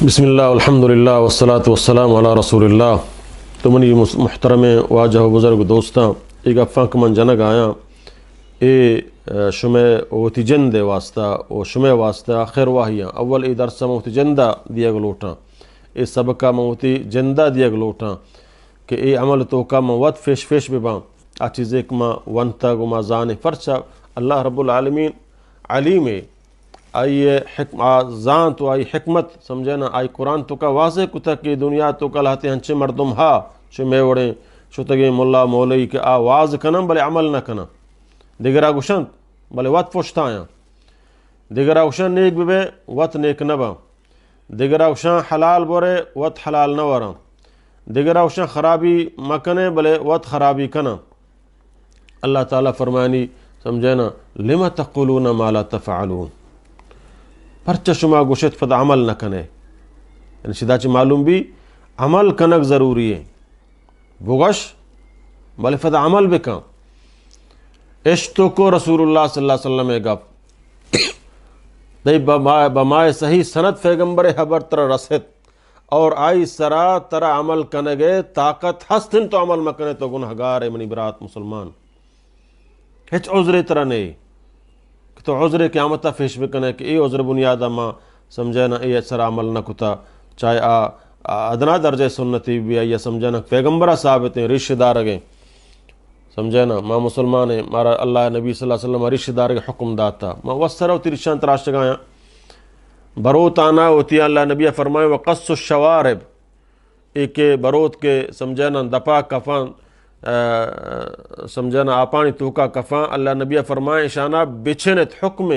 بسم اللہ الحمدللہ والصلاة والسلام علی رسول اللہ. تو منی محترم واجہ بزرگ دوستاں ایک افاق من جنگ آیا اے شمع اوتی جند واسطہ او شمع واسطہ خیر واہیاں اول ای درسہ موتی جندہ دیا گلوٹاں اے سبقہ موتی جندہ دیا گلوٹاں کہ اے عمل تو کا موت فیش بباں آ چیزیں کما ونتا گما زانے فرچہ اللہ رب العالمین علیم آئی زان تو آئی حکمت سمجھے نا آئی قرآن تو کا واضح کتا کہ دنیا تو کا لہتے ہنچے مردم ہا چھ میوڑیں چھ تگے ملا مولی کہ آواز کنم بلے عمل نہ کنا دیگرہ گوشن بلے وات پوشتا آیا دیگرہ گوشن نیک ببے وات نیک نبا دیگرہ گوشن حلال بورے وات حلال نورا دیگرہ گوشن خرابی مکنے بلے وات خرابی کنا. اللہ تعالیٰ فرمانی سمجھے نا لما تقولون ما لا تفعلون پرچہ شما گوشت فدا عمل نہ کنے یعنی شدہ چی معلوم بھی عمل کنک ضروری ہے بغش بلے فدا عمل بکا اشتو کو رسول اللہ صلی اللہ علیہ وسلم گپ دی بمائے صحیح سند پیغمبر حبر تر رسد اور آئی سرا ترا عمل کنگے طاقت ہستن تو عمل مکنے تو گنہگار منی برات مسلمان ہچ عذر ترہ نہیں تو عذر قیامتہ فیش بکنے کہ ای عذر بنیادہ ماں سمجھے نا ای سر عمل نہ کتا چاہے ادنا درجہ سنتی بھی آئی سمجھے نا پیغمبرہ ثابت ہیں رشتہ دار گئے سمجھے نا ماں مسلمان ہیں مارا اللہ نبی صلی اللہ علیہ وسلم رشتہ دار کے حکم داتا ماں وسر ہوتی رشان تراش گایا بروت آنا ہوتی اللہ نبی فرمائے وقص الشوارب ایک بروت کے سمجھے نا دپا کفان سمجھنا آپانی توکا کفاں اللہ نبی فرمائے شانہ بچھنت حکم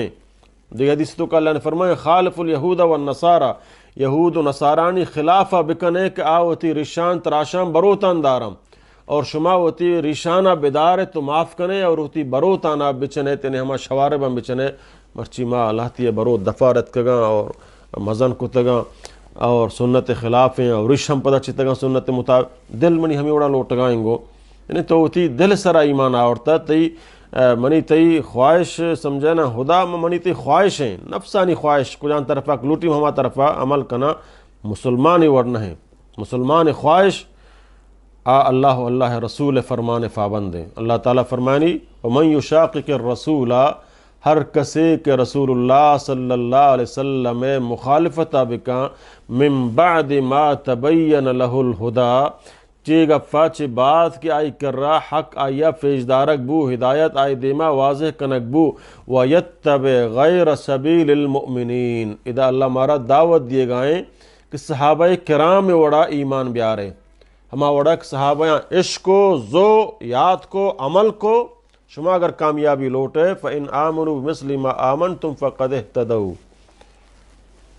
دیکھ حدیث تو کا اللہ نے فرمائے خالف الیہود والنصارہ یہود و نصارانی خلافہ بکنے کہ آوتی رشان تراشان بروتان دارم اور شما ہوتی رشانہ بدار تو معاف کنے اور ہوتی بروتانہ بچنے تینے ہما شوارباں بچنے مرچی ماں اللہ تی بروت دفارت کگاں اور مزن کو تگاں اور سنت خلافیں اور رشم پتہ چتگاں سنت مطابق دل منی ہمیں اڑا لوٹ گائیں گو یعنی تو تی دل سرا ایمان آورتا تی منی تی خواہش سمجھے نا خدا منی تی خواہش ہیں نفسانی خواہش کو جان طرفہ لوٹی ہما طرفہ عمل کنا مسلمانی ورنہ ہے مسلمان خواہش اللہ اللہ رسول فرمان فابند ہیں. اللہ تعالیٰ فرمانی ومن یشاقق الرسول ہر کسے کہ رسول اللہ صلی اللہ علیہ وسلم مخالفتہ بکا من بعد ما تبین لہ الہدی چی گفا چی بات کی آئی کر رہا حق آیا فیجدارک بو ہدایت آئی دیما واضح کنک بو وَيَتَّبِ غَيْرَ سَبِيلِ الْمُؤْمِنِينَ اذا اللہ مارا دعوت دیے گائیں کہ صحابہ کرام میں وڑا ایمان بیارے ہما وڑا کہ صحابہ عشق کو ذو یاد کو عمل کو شما اگر کامیابی لوٹے فَإِنْ آمَنُوا بِمِثْلِ مَا آمَنْتُمْ فَقَدْ اهْتَدَوْا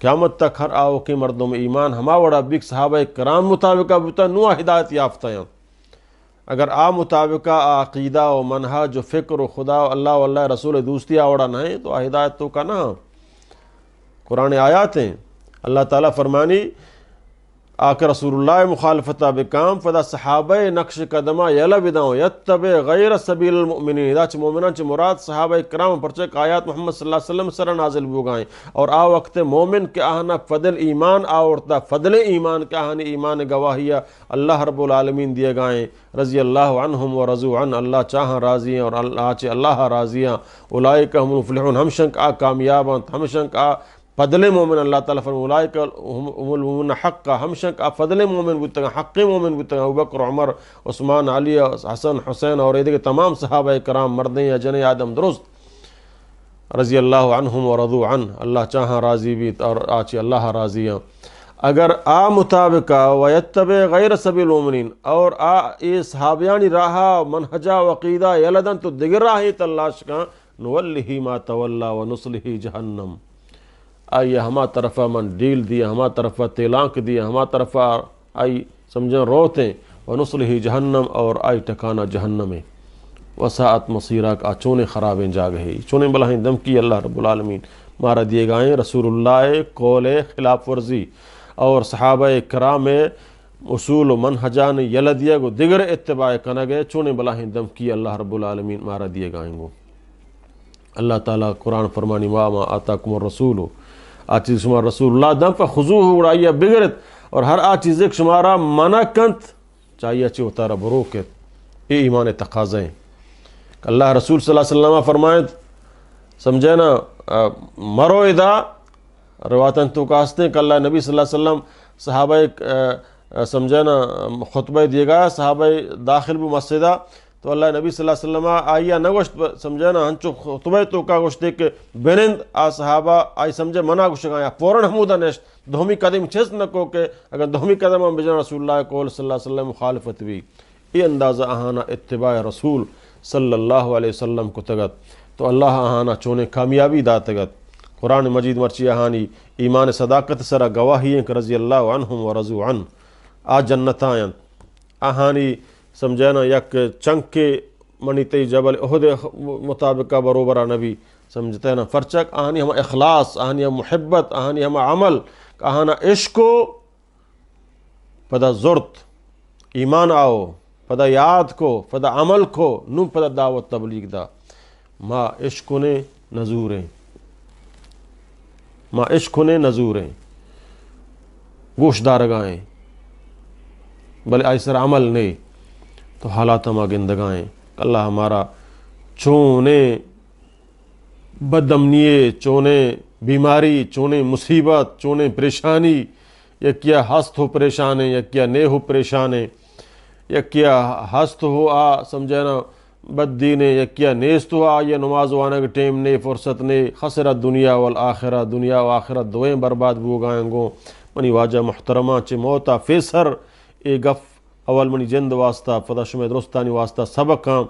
قیامت تک ہر آؤ کے مردم ایمان ہما وڑا بک صحابہ کرام مطابقہ بتا نوہ ہدایت یافتہ ہیں اگر مطابقہ عقیدہ و منہج و فکر و خدا و اللہ و اللہ رسول دوستی آوڑا نہیں تو ہدایت تو کا نہ قرآن آیات ہیں. اللہ تعالیٰ فرمانی آکر رسول اللہ مخالفتہ بکام فدا صحابہ نقش قدمہ یلا بداؤں یتبع غیر سبیل المؤمنین دا چھ مومنان چھ مراد صحابہ کرام پرچک آیات محمد صلی اللہ علیہ وسلم سر نازل بوگائیں اور وقت مومن کے آہنا فضل ایمان آورتا فضل ایمان کے آہنی ایمان گواہیہ اللہ رب العالمین دیے گائیں رضی اللہ عنہم و رضو عن اللہ چاہاں راضی ہیں اور اللہ چاہ اللہ راضی ہیں اولئک هم المفلحون ہم شنک کامیاباں ہم شنک فضل مومن اللہ تعالیٰ فرمائے اولئک هم المؤمنون حقا ہم شک فضل مومن بودتا حق مومن بودتا ابوبکر عمر عثمان علی حسن حسین اور یہ تمام صحابہ کرام مردیں یا جن آدم درست رضی اللہ عنہم ورضوا عنہ اللہ چاہاں راضی بھی اور آچی اللہ راضی ہیں. اگر مطابقہ ویتبع غیر سبیل المؤمنین اور یہ صحابیانی راہا منہجہ وقیدہ یلدن تو دیگر راہی تلاش کا نولہ ما تولا ونصلہ جہنم آئی ہما طرفہ من ڈیل دیا ہما طرفہ تیلانک دیا ہما طرفہ آئی سمجھیں روتیں ونصلہ جہنم اور آئی ٹکانا جہنم وساعت مصیرہ کا چونے خرابیں جا گئے چونے بلائیں دمکی اللہ رب العالمین مارا دیے گائیں رسول اللہ قول خلاف ورزی اور صحابہ کرام اصول و منہجان یل دیا گو دیگر اتباع کنگے چونے بلائیں دمکی اللہ رب العالمین مارا دیے گائیں گو. اللہ تعالیٰ قرآن فرمانی واما آتاکم الرسول آ چیز شمار رسول اللہ دم پہ خضوع اڑائیہ بگرت اور ہر آ چیز ایک شمارا منع کنت چاہیے چی اتارا بروکت. یہ ایمان تقاضے ہیں. اللہ رسول صلی اللہ علیہ وسلم فرمائیں سمجھے نا مرو ادا رواتن تو کاستے کہ اللہ نبی صلی اللہ علیہ وسلم صحابہ سمجھے نا خطبہ دیے گا صحابہ داخل بھی مسجدہ تو اللہ نبی صلی اللہ علیہ وسلم آئیا نگوشت سمجھے نا ہنچو خطبہ تو کا گوشت کہ بینند آ صحابہ آئی سمجھے منع گوشت گایا فوراً حمودہ نشت دھومی قدم چھس نکو کہ اگر دھومی قدم ہم بجن رسول اللہ کو صلی اللہ علیہ وسلم مخالفت بھی. یہ اندازہ آہانا اتباع رسول صلی اللہ علیہ وسلم کو تگت تو اللہ آہانا چونے کامیابی دا تگت. قرآن مجید مرچی آہانی ایمان صداقت سرا گواہی ہیں کہ رضی اللہ عنہم و رضو عن آ جنتائیں آہانی سمجھینا یک چنکے منی تی جبل احد مطابقہ بروبرہ نبی سمجھتے ہیں نا فرچک آہانی ہم اخلاص آہانی ہم محبت آہانی ہم عمل آہانا عشقو پدا زرت ایمان آؤ پدا یاد کو پدا عمل کو نو پدا دعوت تبلیغ دا ما عشق نے نزوریں ما عشق نے نزوریں گوش دارگائیں بلے ایسر عمل نہیں تو حالات ہما گندگائیں. اللہ ہمارا چونے بدامنیے چونے بیماری چونے مصیبت چونے پریشانی یا کیا ہست ہو پریشانے یا کیا نے ہو پریشانے یا کیا ہست ہو آ سمجھینا بد دینے یا کیا نیست ہو آ یا نماز وانا کے ٹیم نے فرصت نے خسرت دنیا والآخرہ دنیا و آخرت دوئیں برباد بو گائیں گو منی واجہ محترمہ چے موتا فیسر اے گف اول منی جند واسطہ پدا شمی درستانی واسطہ سبق ہاں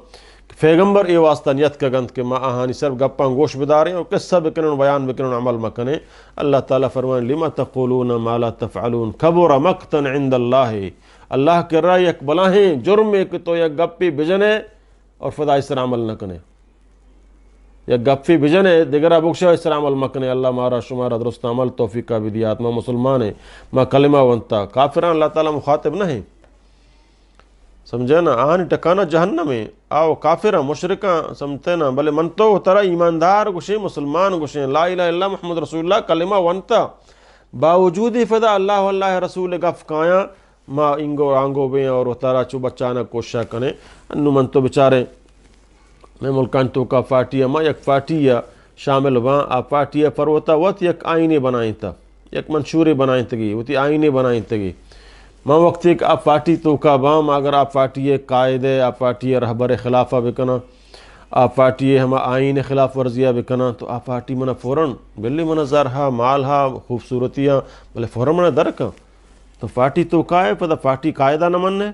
پیغمبر اے واسطہ نیت کا گند کہ ما آہانی صرف گپاں گوش بداریں اور قصہ بکنن بیان بکنن عمل مکنے. اللہ تعالیٰ فرمائیں لما تقولون ما لا تفعلون کبر مقتا عند اللہ. اللہ کر رہا یک بلاہیں جرم ایک تو یک گپی بجنے اور فدا اس طرح عمل نہ کنے یک گپی بجنے دیگرہ بکشہ اس طرح عمل مکنے. اللہ مارا شمارا درست عمل توفیق کا بدیات ما مسلمان ہیں ما کلمہ ونتا کافران اللہ تعالیٰ مخاطب نہ ہیں سمجھے نا آنی ٹکانا جہنم میں آو کافرہ مشرکہ سمجھتے نا بلے من تو ترہ ایماندار گوشیں مسلمان گوشیں لا الہ الا اللہ محمد رسول اللہ کلمہ ونتا باوجود فدا اللہ واللہ رسول گف کایا ما انگو آنگو بیں اور ترہ چو بچانا کوشش کنے انو من تو بچارے میں ملکان تو کا فاتیہ ما یک فاتیہ شامل وہاں آ فاتیہ پروتا وقت یک آئینے بنائیں تا یک منشورے بنائیں تگی وتی آئینے بنائیں تگی ماں وقت ایک آپ پارٹی تو کا بام اگر آپ پارٹی قائد ہے آپ پارٹی رہبر خلافہ بکنا آپ پارٹی ہم آئین خلاف ورزیہ بکنا تو آپ پارٹی منا فوراً بلی منا زرہا مالہا خوبصورتیاں بلے فوراً منا درکا تو پارٹی تو کا ہے پتہ پارٹی قائدہ نہ مننے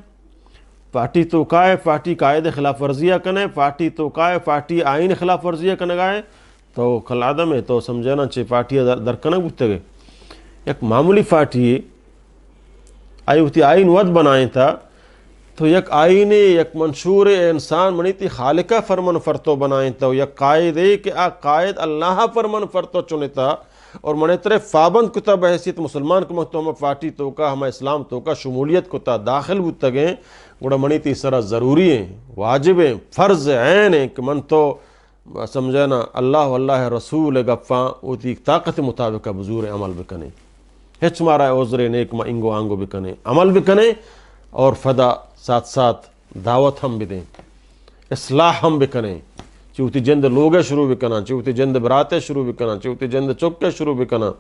پارٹی تو کا ہے پارٹی قائد خلاف ورزیہ کنے پارٹی تو کا ہے پارٹی آئین خلاف ورزیہ کنے گائے تو کل آدم ہے تو سمجھنا چھے پارٹی درکنا بوتے گئے. ایک معمولی پارٹی آئی ہوتی آئین ود بنائیں تھا تو یک آئین یک منشور انسان منیتی خالقہ فرمن فرتو بنائیں تھا یک قائد ہے کہ آ قائد اللہ فرمن فرتو چنتا اور منیترے فابند کتا بحیثیت مسلمان کو محتوم پارٹی تو کا ہمیں اسلام تو کا شمولیت کتا داخل بودتا گئیں گوڑا منیتی سرا ضروری ہیں واجب ہیں فرض عین ہیں کہ من تو سمجھنا اللہ واللہ رسول گفاں اوتی طاقت مطابقہ بزور عمل بکنے ہچ مارا عذر نیک ما انگو آنگو بکنے عمل بکنے اور فدا ساتھ ساتھ دعوت ہم بدیں اصلاح ہم بکنے چوتی جند لوگے شروع بکنا چوتی جند براتیں شروع بکنا چوتی جند چکے شروع بکنا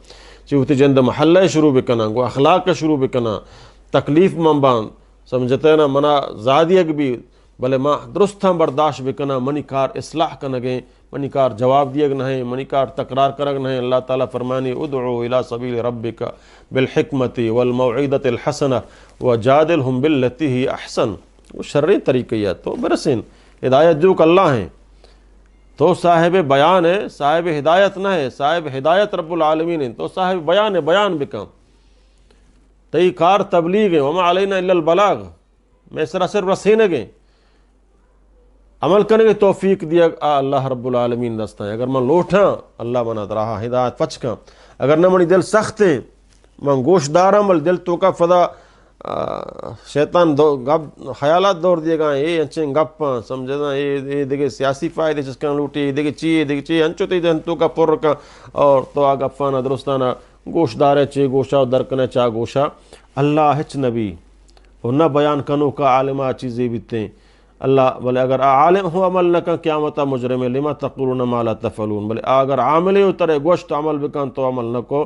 چوتی جند محلے شروع بکنا گو اخلاق شروع بکنا تکلیف منبان سمجھتے نا منا زادیگ بھی بلے ماں درست ہم برداشت بکنا منی کار اصلاح کنگیں منی کار جواب دیگ نہیں منی کار تقرار کرگ نہیں. اللہ تعالیٰ فرمانی ادعو الى سبیل ربک بالحکمت والموعظۃ الحسنہ وجادلہم باللتی ہی احسن. وہ شرعی طریقہ تو برسین ہدایت جو کہ اللہ ہیں تو صاحب بیان ہے صاحب ہدایت نہ ہے صاحب ہدایت رب العالمین ہے تو صاحب بیان ہے بیان بکم تئی کار تبلیغ ہے وما علینا الا البلاغ میں صرف رسینے گئے عمل کرنے کے توفیق دیا اللہ رب العالمین دستا ہے. اگر میں لوٹاں اللہ منا رہا ہدایت پچکاں اگر نہ منی دل سخت ہے من گوش داراں بل دل تو کا فدا شیطان خیالات دور دیے گا یہ انچیں گپاں سمجھے نا یہ دیکھے سیاسی فائدے جس کا لوٹی دیکھے چی انچو تی ہنتو کا پر کا اور تو آ گپاں نہ درستانہ گوشت دارے چی گوشہ درکنے چا گوشہ اللہ ہچ نبی اور نہ بیان کنو کا عالمہ چیزیں بیتیں اللہ بلے اگر عالم ہو عمل نہ کن قیامتا مجرم لما تقولون ما لا تفعلون بلے اگر عاملی اترے گوشت عمل بکن تو عمل نہ کو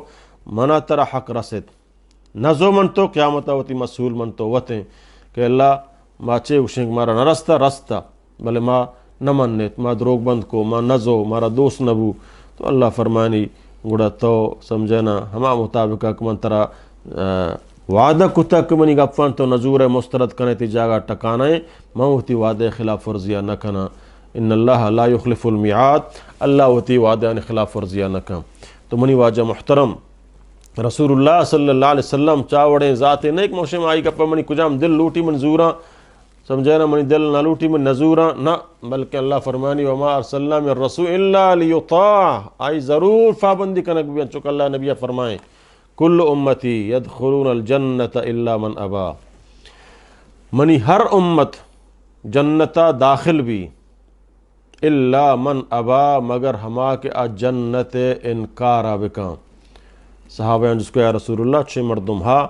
منا ترا حق رسد نزو من تو قیامتا ہوتی مسئول من تو وطیں کہ اللہ ما چے گوشنگ مارا نہ رستا بلے ما نہ منت ما دروگ بند کو ما نزو مارا دوست نبو تو اللہ فرمانی گڑا تو سمجھنا ہما مطابقہ من ترا وعدہ کتا کمنی گپان تو نزور مسترد کنے تی جاگا ٹکانے موتی وعدہ خلاف ورزیہ نہ کنا ان اللہ لا یخلف المیعاد اللہ ہوتی وعدہ خلاف ورزیہ نہ کنا تو منی واجہ محترم رسول اللہ صلی اللہ علیہ وسلم چاوڑیں ذات نیک موشم آئی گپا منی کجام دل لوٹی منظوراں سمجھے نا منی دل نہ لوٹی من نزوراں نہ بلکہ اللہ فرمانی وما ارسلنا من رسول الا لیطاع آئی ضرور پابندی کنک بھی چکہ اللہ نبی فرمائیں کل امتی یدخلون الجنت الا من ابا منی ہر امت جنتا داخل بھی الا من ابا مگر ہما کے آ جنت انکارا بکاں صحابہ جس کو یا رسول اللہ چھ مردم ہا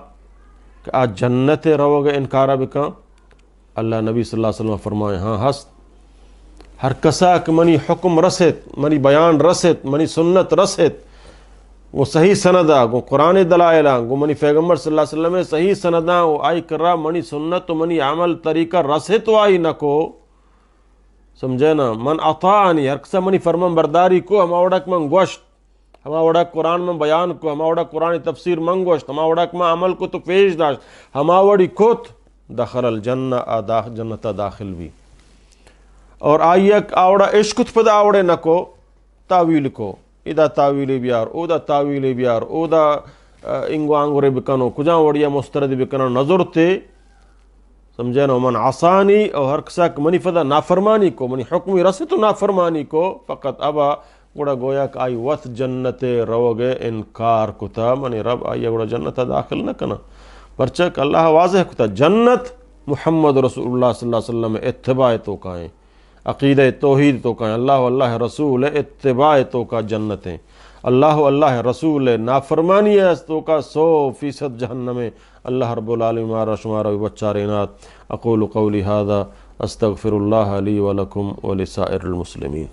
کہ آ جنت رو گے انکارا بکاں اللہ نبی صلی اللہ علیہ وسلم فرمائے ہاں ہست ہر کسا کہ منی حکم رسد منی بیان رسد منی سنت رسد وہ صحیح سندہ گو قرآن دلائلہ گو منی پیغمبر صلی اللہ علیہ وسلم صحیح سندہ وہ آئی کرا منی سنت و منی عمل طریقہ رسے تو آئی نہ کو سمجھے نا من اطاعنی ہر کسا منی فرمان برداری کو ہما وڑک من گوشت ہما وڑک قرآن من بیان کو ہما وڑک قرآن تفسیر من گوشت ہما وڑک من عمل کو تو پیش داشت ہما وڑی کت دخل الجنہ جنت داخل بھی اور آئیک آوڑا عشقت پدا آوڑے نہ کو تاویل کو ادا تاویلی بیار اودا تاویلی بیار اودا انگو آنگورے بکنو کجاں وڑیا مسترد بکنو نظر تے سمجھے نا من عصانی اور ہر کسا منی فدا نافرمانی کو منی حکمی رسی تو نافرمانی کو فقط ابا گوڑا گویا کہ آئی وط جنت روگے انکار کتا منی رب آئی گوڑا جنت داخل نہ کنا پرچک اللہ واضح کتا جنت محمد رسول اللہ صلی اللہ علیہ وسلم اتباع تو کائیں عقیدہ توحید تو کہیں اللہ رسول اتباع تو کا جنتیں اللہ رسول نافرمانی ہے تو کا 100% جہنم اللہ رب العالمین مارا شمارا بچارینات اقول قولی هذا استغفر اللہ لی ولکم ولسائر المسلمین.